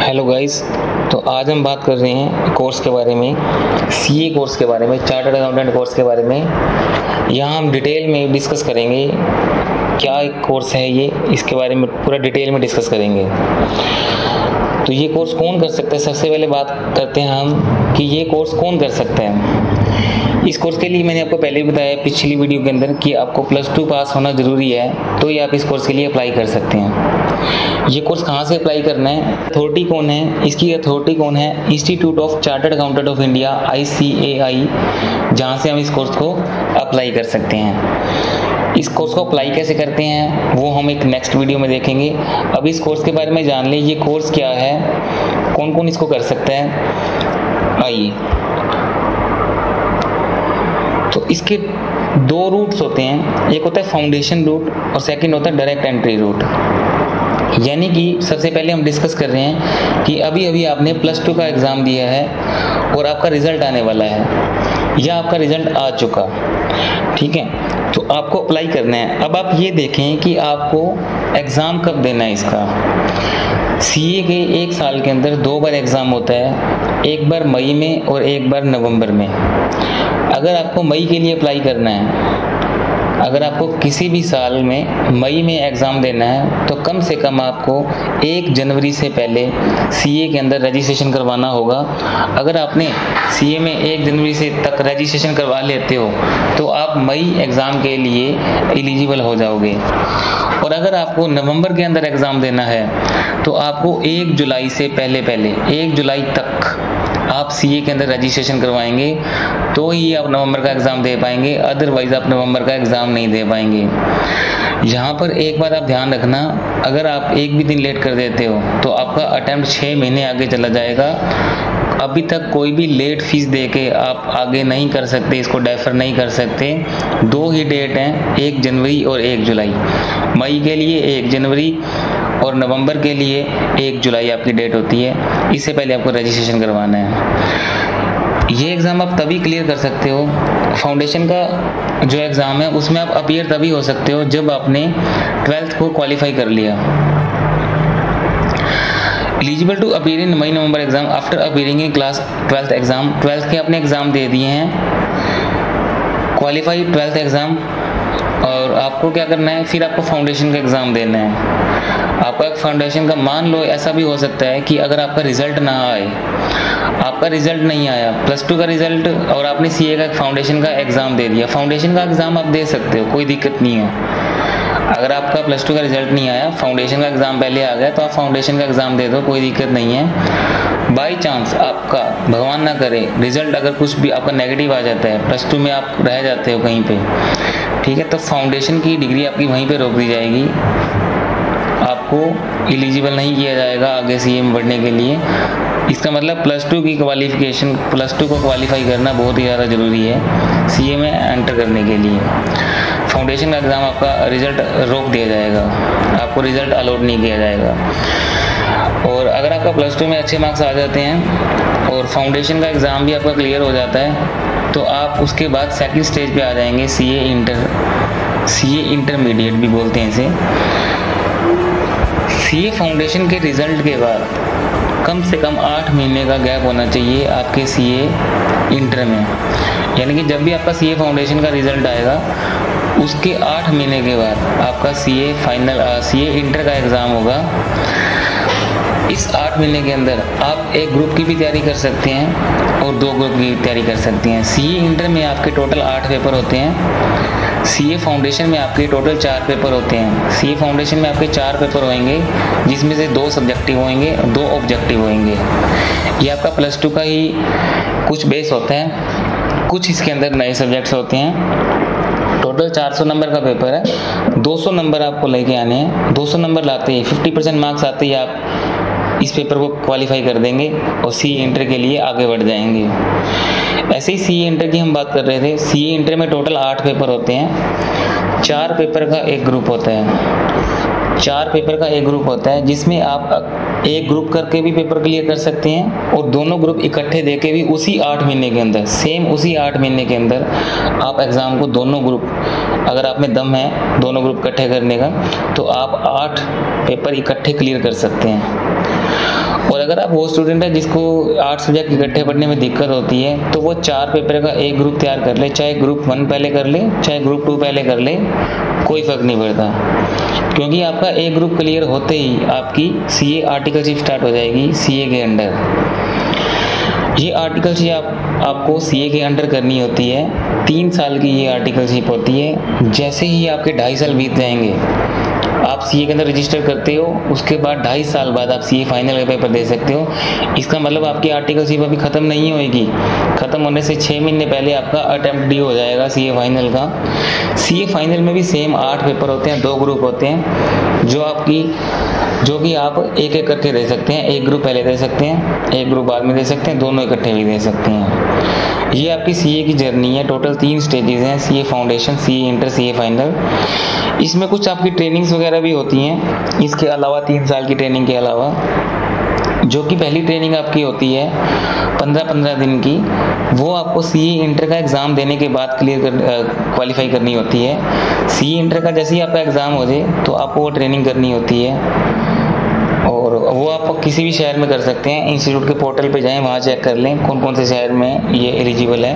Hello guys, तो आज हम बात कर रहे हैं कोर्स के बारे में, सीए कोर्स के बारे में, चार्टर्ड अकाउंटेंट कोर्स के बारे में। यहाँ हम डिटेल में डिस्कस करेंगे क्या एक कोर्स है ये, इसके बारे में पूरा डिटेल में डिस्कस करेंगे। तो ये कोर्स कौन कर सकता है, सबसे पहले बात करते हैं हम कि ये कोर्स कौन कर सकता है। इस कोर्स के लिए मैंने आपको पहले ही बताया पिछली वीडियो के अंदर कि आपको +2 पास होना ज़रूरी है, तो ये आप इस कोर्स के लिए अप्लाई कर सकते हैं। ये कोर्स कहाँ से अप्लाई करना है, अथॉरिटी कौन है, इसकी अथॉरिटी कौन है, institute of chartered accountant of India ICAI, जहाँ से हम इस कोर्स को अप्लाई कर सकते हैं। इस कोर्स को अप्लाई कैसे करते हैं वो हम एक नेक्स्ट वीडियो में देखेंगे। अब इस कोर्स के बारे में जान लें, ये कोर्स क्या है, कौन कौन इसको कर सकता है। आइए, तो इसके 2 रूट्स होते हैं, एक होता है फाउंडेशन रूट और सेकंड होता है डायरेक्ट एंट्री रूट। यानी कि सबसे पहले हम डिस्कस कर रहे हैं कि अभी अभी आपने +2 का एग्ज़ाम दिया है और आपका रिज़ल्ट आने वाला है या आपका रिज़ल्ट आ चुका, ठीक है, तो आपको अप्लाई करना है। अब आप ये देखें कि आपको एग्ज़ाम कब देना है इसका। सीए के 1 साल के अंदर 2 बार एग्ज़ाम होता है, एक बार मई में और एक बार नवंबर में। अगर आपको मई के लिए अप्लाई करना है, अगर आपको किसी भी साल में मई में एग्ज़ाम देना है, तो कम से कम आपको 1 जनवरी से पहले सीए के अंदर रजिस्ट्रेशन करवाना होगा। अगर आपने सीए में 1 जनवरी से तक रजिस्ट्रेशन करवा लेते हो तो आप मई एग्ज़ाम के लिए एलिजिबल हो जाओगे। और अगर आपको नवंबर के अंदर एग्ज़ाम देना है तो आपको 1 जुलाई से पहले 1 जुलाई तक आप सीए के अंदर रजिस्ट्रेशन करवाएंगे तो ही आप नवंबर का एग्ज़ाम दे पाएंगे, अदरवाइज़ आप नवंबर का एग्ज़ाम नहीं दे पाएंगे। यहाँ पर एक बात आप ध्यान रखना, अगर आप एक भी दिन लेट कर देते हो तो आपका अटेम्प्ट 6 महीने आगे चला जाएगा। अभी तक कोई भी लेट फीस दे के आप आगे नहीं कर सकते, इसको डेफर नहीं कर सकते। 2 ही डेट हैं, 1 जनवरी और 1 जुलाई। मई के लिए 1 जनवरी और नवंबर के लिए 1 जुलाई आपकी डेट होती है। इससे पहले आपको रजिस्ट्रेशन करवाना है। ये एग्ज़ाम आप तभी क्लियर कर सकते हो, फाउंडेशन का जो एग्ज़ाम है उसमें आप अपीयर तभी हो सकते हो जब आपने 12th को क्वालिफाई कर लिया। Eligible to appear in May November exam after appearing in class 12th exam. 12th के अपने एग्ज़ाम दे दिए हैं, क्वालिफाई 12th एग्ज़ाम, और आपको क्या करना है, फिर आपको फाउंडेशन का एग्ज़ाम देना है। आपका एक फाउंडेशन का, मान लो ऐसा भी हो सकता है कि अगर आपका रिज़ल्ट ना आए, आपका रिज़ल्ट नहीं आया, +2 का रिज़ल्ट, और आपने सीए का फाउंडेशन का एग्ज़ाम दे दिया। फाउंडेशन का एग्ज़ाम आप दे सकते हो, कोई दिक्कत नहीं है। अगर आपका +2 का रिज़ल्ट नहीं आया, फाउंडेशन का एग्ज़ाम पहले आ गया, तो आप फाउंडेशन का एग्ज़ाम दे दो, कोई दिक्कत नहीं है। बाई चांस आपका, भगवान ना करे, रिज़ल्ट अगर कुछ भी आपका नेगेटिव आ जाता है, +2 में आप रह जाते हो कहीं पे, ठीक है, तो फाउंडेशन की डिग्री आपकी वहीं पे रोक दी जाएगी, आपको एलिजिबल नहीं किया जाएगा आगे सीए में बढ़ने के लिए। इसका मतलब +2 की क्वालिफिकेशन, +2 को क्वालिफाई करना बहुत ही ज़्यादा ज़रूरी है सीए में एंटर करने के लिए। फाउंडेशन का एग्ज़ाम आपका रिज़ल्ट रोक दिया जाएगा, आपको रिज़ल्ट अलॉट नहीं किया जाएगा। और अगर आपका +2 में अच्छे मार्क्स आ जाते हैं और फाउंडेशन का एग्ज़ाम भी आपका क्लियर हो जाता है, तो आप उसके बाद सेकंड स्टेज पे आ जाएंगे, सीए इंटरमीडिएट भी बोलते हैं इसे। सीए फाउंडेशन के रिज़ल्ट के बाद कम से कम 8 महीने का गैप होना चाहिए आपके सीए इंटर में। यानी कि जब भी आपका सीए फाउंडेशन का रिज़ल्ट आएगा, उसके 8 महीने के बाद आपका सीए फाइनल, सीए इंटर का एग्ज़ाम होगा। इस 8 महीने के अंदर आप एक ग्रुप की भी तैयारी कर सकते हैं और 2 ग्रुप की तैयारी कर सकते हैं। सीए इंटर में आपके टोटल 8 पेपर होते हैं, सीए फाउंडेशन में आपके टोटल 4 पेपर होते हैं। सीए फाउंडेशन में आपके 4 पेपर होंगे, जिसमें से 2 सब्जेक्टिव होंगे, 2 ऑब्जेक्टिव होंगे। ये आपका +2 का ही कुछ बेस होता है, कुछ इसके अंदर नए सब्जेक्ट्स होते हैं। टोटल 400 नंबर का पेपर है, 200 नंबर आपको लेके आने हैं। 200 नंबर लाते ही, 50% मार्क्स आते ही आप इस पेपर को क्वालिफाई कर देंगे और सी इंटर के लिए आगे बढ़ जाएंगे। ऐसे ही सी इंटर की हम बात कर रहे थे। सी इंटर में टोटल 8 पेपर होते हैं, 4 पेपर का एक ग्रुप होता है, 4 पेपर का एक ग्रुप होता है, जिसमें आप एक ग्रुप करके भी पेपर क्लियर कर सकते हैं और दोनों ग्रुप इकट्ठे देके भी उसी 8 महीने के अंदर, सेम उसी 8 महीने के अंदर आप एग्ज़ाम को दोनों ग्रुप, अगर आप में दम है दोनों ग्रुप इकट्ठे करने का, तो आप 8 पेपर इकट्ठे क्लियर कर सकते हैं। और अगर आप वो स्टूडेंट है जिसको 8 सब्जेक्ट इकट्ठे पढ़ने में दिक्कत होती है, तो वो 4 पेपर का एक ग्रुप तैयार कर ले, चाहे ग्रुप 1 पहले कर ले चाहे ग्रुप 2 पहले कर ले, कोई फर्क नहीं पड़ता, क्योंकि आपका एक ग्रुप क्लियर होते ही आपकी सीए आर्टिकलशिप स्टार्ट हो जाएगी सीए के अंडर। ये आर्टिकलशिप आपको सीए के अंडर करनी होती है, 3 साल की ये आर्टिकलशिप होती है। जैसे ही आपके 2.5 साल बीत जाएंगे, आप सीए के अंदर रजिस्टर करते हो, उसके बाद 2.5 साल बाद आप सीए फाइनल का पेपर दे सकते हो। इसका मतलब आपकी आर्टिकलशिप अभी ख़त्म नहीं होएगी, ख़त्म होने से 6 महीने पहले आपका अटेम्प्ट डी हो जाएगा सीए फाइनल का। सीए फाइनल में भी सेम 8 पेपर होते हैं, 2 ग्रुप होते हैं, जो कि आप एक एक करके दे सकते हैं। एक ग्रुप पहले दे सकते हैं, एक ग्रुप बाद में दे सकते हैं, दोनों इकट्ठे भी दे सकते हैं। ये आपकी सीए की जर्नी है। टोटल 3 स्टेजेस हैं, CA foundation, CA inter, CA final. इसमें कुछ आपकी ट्रेनिंग्स वगैरह भी होती हैं इसके अलावा, 3 साल की ट्रेनिंग के अलावा। जो कि पहली ट्रेनिंग आपकी होती है 15-15 दिन की, वो आपको सीए इंटर का एग्ज़ाम देने के बाद क्वालिफाई करनी होती है। सीए इंटर का जैसे ही आपका एग्ज़ाम हो जाए तो आपको वो ट्रेनिंग करनी होती है, और वो आप किसी भी शहर में कर सकते हैं। इंस्टीट्यूट के पोर्टल पे जाएं, वहाँ चेक कर लें कौन कौन से शहर में ये एलिजिबल है,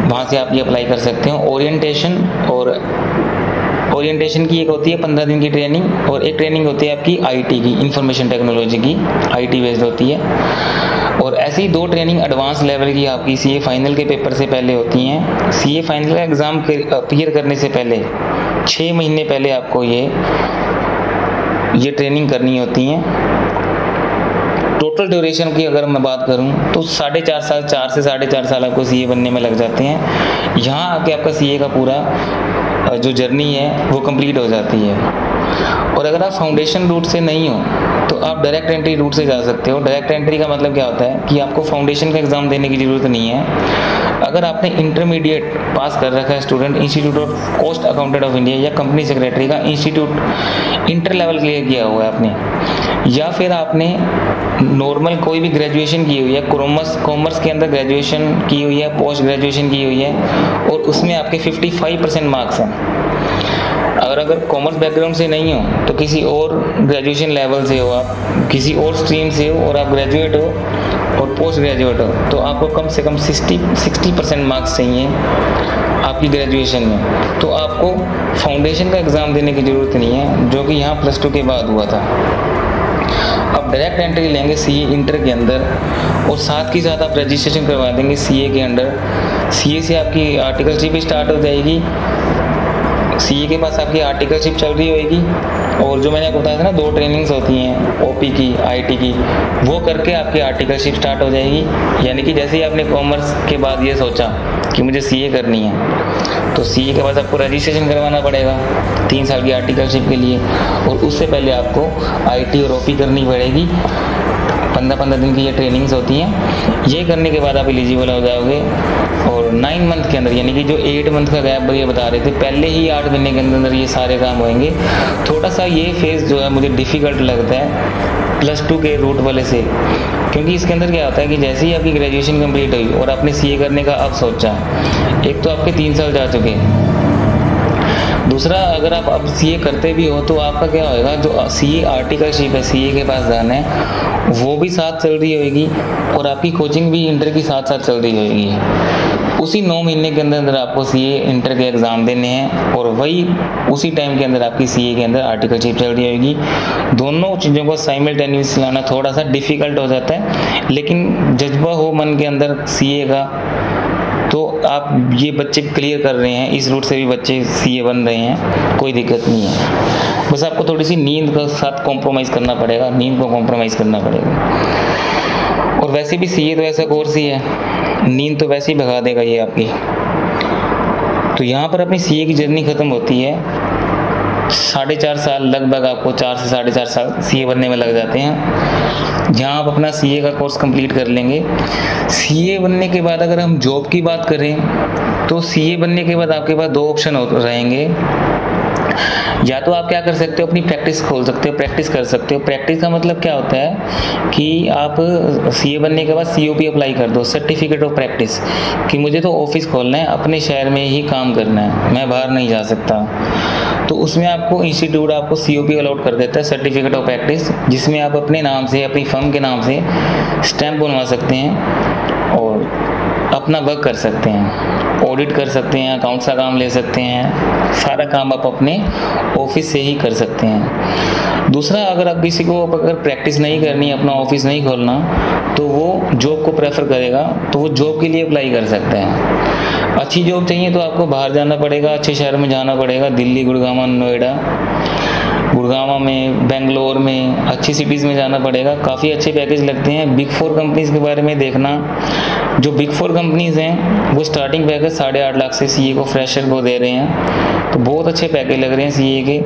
वहाँ से आप ये अप्लाई कर सकते हो। ओरिएंटेशन की एक होती है 15 दिन की ट्रेनिंग, और एक ट्रेनिंग होती है आपकी आईटी की, इंफॉर्मेशन टेक्नोलॉजी की, आईटी बेस्ड होती है। और ऐसी 2 ट्रेनिंग एडवांस लेवल की आपकी सीए फाइनल के पेपर से पहले होती हैं। सीए फाइनल का एग्ज़ाम क्लियर करने से पहले 6 महीने पहले आपको ये ट्रेनिंग करनी होती हैं। टोटल ड्यूरेशन की अगर मैं बात करूं तो 4.5 साल, 4 से 4.5 साल आपको सीए बनने में लग जाते हैं। यहाँ आके आपका सीए का पूरा जो जर्नी है वो कंप्लीट हो जाती है। और अगर आप फाउंडेशन रूट से नहीं हो तो आप डायरेक्ट एंट्री रूट से जा सकते हो। डायरेक्ट एंट्री का मतलब क्या होता है कि आपको फाउंडेशन का एग्ज़ाम देने की ज़रूरत नहीं है। अगर आपने इंटरमीडिएट पास कर रखा है student, institute of cost accountant of India या कंपनी सेक्रेटरी का इंस्टीट्यूट इंटर लेवल क्लियर किया हुआ है आपने, या फिर आपने नॉर्मल कोई भी ग्रेजुएशन की हुई है, कॉमर्स के अंदर ग्रेजुएशन की हुई है, पोस्ट ग्रेजुएशन की हुई है, और उसमें आपके 55% मार्क्स हैं। अगर कॉमर्स बैकग्राउंड से नहीं हो तो किसी और ग्रेजुएशन लेवल से हो, आप किसी और स्ट्रीम से हो और आप ग्रेजुएट हो और पोस्ट ग्रेजुएट हो, तो आपको कम से कम 60% मार्क्स चाहिए आपकी ग्रेजुएशन में। तो आपको फाउंडेशन का एग्ज़ाम देने की ज़रूरत नहीं है, जो कि यहाँ +2 के बाद हुआ था। अब डायरेक्ट एंट्री लेंगे सीए इंटर के अंदर, और साथ ही साथ आप रजिस्ट्रेशन करवा देंगे सीए के अंडर। सीए से आपकी आर्टिकलशिप भी स्टार्ट हो जाएगी, सीए के पास आपकी आर्टिकलशिप चल रही होगी, और जो मैंने आपको बताया था ना 2 ट्रेनिंग्स होती हैं, ओपी की, आईटी की, वो करके आपकी आर्टिकलशिप स्टार्ट हो जाएगी। यानी कि जैसे ही आपने कॉमर्स के बाद ये सोचा कि मुझे सीए करनी है, तो सीए के बाद आपको रजिस्ट्रेशन करवाना पड़ेगा 3 साल की आर्टिकलशिप के लिए, और उससे पहले आपको आईटी और ओपी करनी पड़ेगी। 15-15 दिन की ये ट्रेनिंग्स होती हैं। ये करने के बाद आप एलिजिबल हो जाओगे, और 9 मंथ के अंदर, यानी कि जो 8 मंथ का गैप ये बता रहे थे, पहले ही 8 महीने के अंदर ये सारे काम होंगे। थोड़ा सा ये फेज़ जो है मुझे डिफ़िकल्ट लगता है +2 के रूट वाले से, क्योंकि इसके अंदर क्या होता है कि जैसे ही आपकी ग्रेजुएशन कंप्लीट हुई और आपने सीए करने का अब सोचा, एक तो आपके 3 साल जा चुके हैं, दूसरा अगर आप अब सीए करते भी हो तो आपका क्या होएगा, जो सीए आर्टिकलशिप है, सीए के पास जाना है, वो भी साथ चल रही होगी, और आपकी कोचिंग भी इंटर की साथ साथ चल रही होगी। उसी 9 महीने के अंदर आपको सीए इंटर के एग्ज़ाम देने हैं, और वही उसी टाइम के अंदर आपकी सीए के अंदर आर्टिकलशिप चल रही होगी। दोनों चीज़ों को साइमल्टेनियस चलाना थोड़ा सा डिफ़िकल्ट हो जाता है, लेकिन जज्बा हो मन के अंदर सीए का, तो आप ये बच्चे क्लियर कर रहे हैं, इस रूट से भी बच्चे सीए बन रहे हैं, कोई दिक्कत नहीं है। बस आपको थोड़ी सी नींद के साथ कॉम्प्रोमाइज़ करना पड़ेगा, नींद को कॉम्प्रोमाइज़ करना पड़ेगा। और वैसे भी सीए तो ऐसा कोर्स ही है, नींद तो वैसे ही भगा देगा ये आपकी। तो यहाँ पर अपनी सीए की जर्नी ख़त्म होती है। 4.5 साल लगभग आपको 4 से 4.5 साल सीए बनने में लग जाते हैं, जहाँ आप अपना सीए का कोर्स कंप्लीट कर लेंगे। सीए बनने के बाद अगर हम जॉब की बात करें तो सीए बनने के बाद आपके पास 2 ऑप्शन रहेंगे। या तो आप क्या कर सकते हो, अपनी प्रैक्टिस खोल सकते हो, प्रैक्टिस कर सकते हो। प्रैक्टिस का मतलब क्या होता है कि आप सीए बनने के बाद सीओपी अप्लाई कर दो, सर्टिफिकेट ऑफ प्रैक्टिस, कि मुझे तो ऑफिस खोलना है, अपने शहर में ही काम करना है, मैं बाहर नहीं जा सकता। तो उसमें आपको इंस्टीट्यूट आपको सीओपी अलॉट कर देता है, सर्टिफिकेट ऑफ प्रैक्टिस, जिसमें आप अपने नाम से, अपनी फर्म के नाम से स्टैंप बनवा सकते हैं और अपना वर्क कर सकते हैं, ऑडिट कर सकते हैं, अकाउंट्स का काम ले सकते हैं, सारा काम आप अपने ऑफिस से ही कर सकते हैं। दूसरा, अगर आप किसी को अगर प्रैक्टिस नहीं करनी, अपना ऑफिस नहीं खोलना, तो वो जॉब को प्रेफर करेगा, तो वो जॉब के लिए अप्लाई कर सकता है। अच्छी जॉब चाहिए तो आपको बाहर जाना पड़ेगा, अच्छे शहर में जाना पड़ेगा, दिल्ली, गुड़गांव, नोएडा, गुड़गांव में, बेंगलोर में, अच्छी सिटीज़ में जाना पड़ेगा। काफ़ी अच्छे पैकेज लगते हैं। बिग 4 कंपनीज़ के बारे में देखना, जो बिग 4 कंपनीज़ हैं वो स्टार्टिंग पैकेज 8.5 लाख से सीए को, फ्रेशर को दे रहे हैं, तो बहुत अच्छे पैकेज लग रहे हैं सीए के।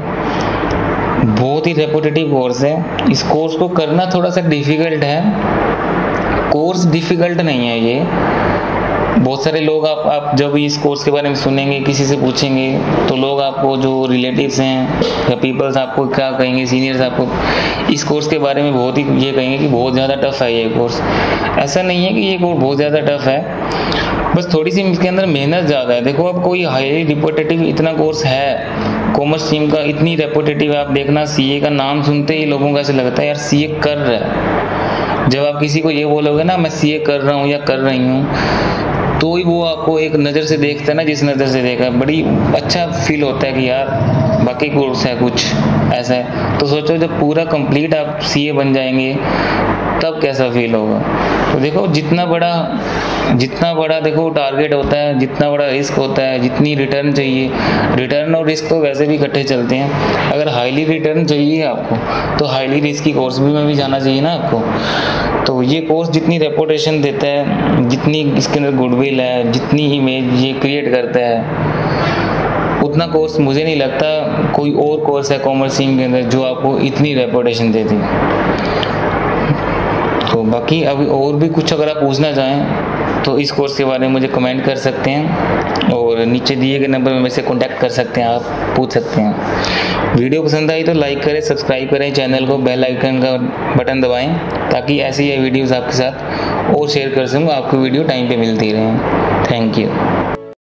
बहुत ही रेपुटेटिव कोर्स है। इस कोर्स को करना थोड़ा सा डिफ़िकल्ट है, कोर्स डिफ़िकल्ट नहीं है ये। बहुत सारे लोग आप जब इस कोर्स के बारे में सुनेंगे, किसी से पूछेंगे, तो लोग आपको, जो रिलेटिव्स हैं या पीपल्स, आपको क्या कहेंगे, सीनियर्स आपको इस कोर्स के बारे में बहुत ही ये कहेंगे कि बहुत ज़्यादा टफ है ये कोर्स। ऐसा नहीं है कि ये कोर्स बहुत ज़्यादा टफ है, बस थोड़ी सी इसके अंदर मेहनत ज़्यादा है। देखो, अब कोई हाईली रिपोर्टेटिव इतना कोर्स है कॉमर्स स्ट्रीम का, इतनी रेपुटेटिव, आप देखना सीए का नाम सुनते ही लोगों को ऐसे लगता है यार सीए कर रहा है। जब आप किसी को ये बोलोगे ना मैं सीए कर रहा हूँ या कर रही हूँ, तो ही वो आपको एक नज़र से देखता है ना, जिस नज़र से देखा है, बड़ी अच्छा फील होता है कि यार बाकी कोर्स है कुछ ऐसा है। तो सोचो जब पूरा कंप्लीट आप सीए बन जाएंगे तब कैसा फील होगा। तो देखो, जितना बड़ा देखो टारगेट होता है, जितना बड़ा रिस्क होता है, जितनी रिटर्न चाहिए, रिटर्न और रिस्क तो वैसे भी इकट्ठे चलते हैं। अगर हाईली रिटर्न चाहिए आपको, तो हाईली रिस्क की कोर्स में भी जाना चाहिए ना आपको। तो ये कोर्स जितनी रेपुटेशन देता है, जितनी इसके अंदर गुडविल है, जितनी इमेज ये क्रिएट करता है, उतना कोर्स मुझे नहीं लगता कोई और कोर्स है कॉमर्स स्ट्रीम के अंदर जो आपको इतनी रेपुटेशन देती। तो बाकी अभी और भी कुछ अगर आप पूछना चाहें तो इस कोर्स के बारे में मुझे कमेंट कर सकते हैं, और नीचे दिए गए नंबर में मेरे से कॉन्टैक्ट कर सकते हैं, आप पूछ सकते हैं। वीडियो पसंद आई तो लाइक करें, सब्सक्राइब करें चैनल को, बेल आइकन का बटन दबाएं, ताकि ऐसी ही वीडियोज़ आपके साथ और शेयर कर सकूँ, आपको वीडियो टाइम पे मिलती रहे। Thank you.